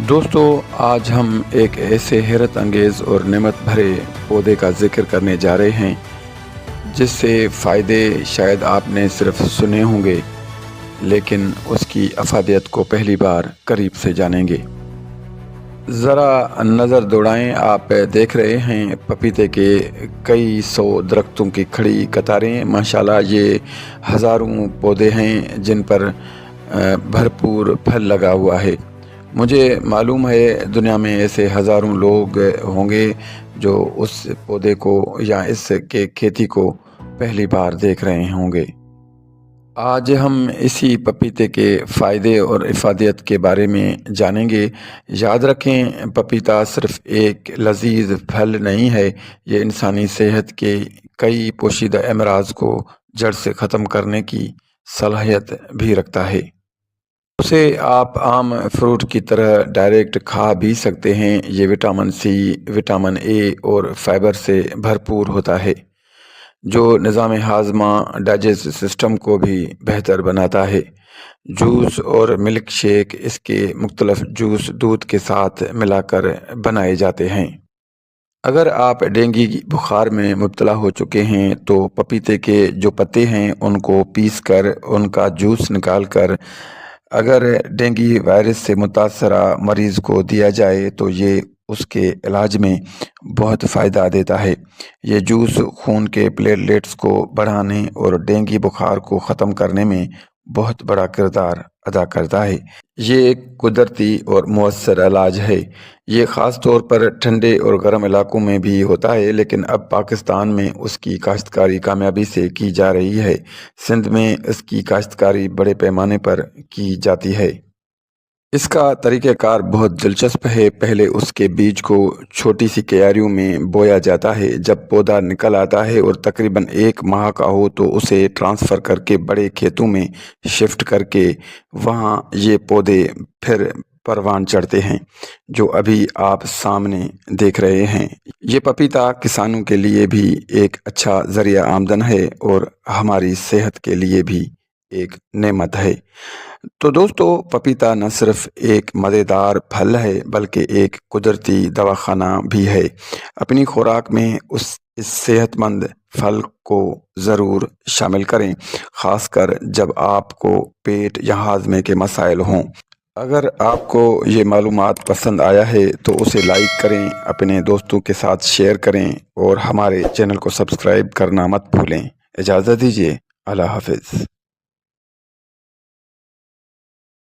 دوستو، آج ہم ایک ایسے حیرت انگیز اور نعمت بھرے پودے کا ذکر کرنے جا رہے ہیں جس سے فائدے شاید آپ نے صرف سنے ہوں گے، لیکن اس کی افادیت کو پہلی بار قریب سے جانیں گے۔ ذرا نظر دوڑائیں، آپ دیکھ رہے ہیں پپیتے کے کئی سو درختوں کی کھڑی قطاریں۔ ماشاءاللہ یہ ہزاروں پودے ہیں جن پر بھرپور پھل لگا ہوا ہے۔ مجھے معلوم ہے دنیا میں ایسے ہزاروں لوگ ہوں گے جو اس پودے کو یا اس کے کھیتی کو پہلی بار دیکھ رہے ہوں گے۔ آج ہم اسی پپیتے کے فائدے اور افادیت کے بارے میں جانیں گے۔ یاد رکھیں، پپیتا صرف ایک لذیذ پھل نہیں ہے، یہ انسانی صحت کے کئی پوشیدہ امراض کو جڑ سے ختم کرنے کی صلاحیت بھی رکھتا ہے۔ اسے آپ عام فروٹ کی طرح ڈائریکٹ کھا بھی سکتے ہیں۔ یہ وٹامن سی، وٹامن اے اور فائبر سے بھرپور ہوتا ہے جو نظام ہاضمہ ڈائجسٹ سسٹم کو بھی بہتر بناتا ہے۔ جوس اور ملک شیک اس کے مختلف جوس دودھ کے ساتھ ملا کر بنائے جاتے ہیں۔ اگر آپ ڈینگی بخار میں مبتلا ہو چکے ہیں تو پپیتے کے جو پتے ہیں ان کو پیس کر ان کا جوس نکال کر اگر ڈینگی وائرس سے متاثرہ مریض کو دیا جائے تو یہ اس کے علاج میں بہت فائدہ دیتا ہے۔ یہ جوس خون کے پلیٹلیٹس کو بڑھانے اور ڈینگی بخار کو ختم کرنے میں بہت بڑا کردار ادا کرتا ہے۔ یہ ایک قدرتی اور مؤثر علاج ہے۔ یہ خاص طور پر ٹھنڈے اور گرم علاقوں میں بھی ہوتا ہے، لیکن اب پاکستان میں اس کی کاشتکاری کامیابی سے کی جا رہی ہے۔ سندھ میں اس کی کاشتکاری بڑے پیمانے پر کی جاتی ہے۔ اس کا طریقہ کار بہت دلچسپ ہے۔ پہلے اس کے بیج کو چھوٹی سی کیاریوں میں بویا جاتا ہے۔ جب پودا نکل آتا ہے اور تقریباً 1 ماہ کا ہو تو اسے ٹرانسفر کر کے بڑے کھیتوں میں شفٹ کر کے وہاں یہ پودے پھر پروان چڑھتے ہیں جو ابھی آپ سامنے دیکھ رہے ہیں۔ یہ پپیتا کسانوں کے لیے بھی ایک اچھا ذریعہ آمدن ہے اور ہماری صحت کے لیے بھی ایک نعمت ہے۔ تو دوستو، پپیتا نہ صرف ایک مزیدار پھل ہے بلکہ ایک قدرتی دواخانہ بھی ہے۔ اپنی خوراک میں اس صحت مند پھل کو ضرور شامل کریں، خاص کر جب آپ کو پیٹ یا ہاضمے کے مسائل ہوں۔ اگر آپ کو یہ معلومات پسند آیا ہے تو اسے لائک کریں، اپنے دوستوں کے ساتھ شیئر کریں اور ہمارے چینل کو سبسکرائب کرنا مت بھولیں۔ اجازت دیجیے، اللہ حافظ۔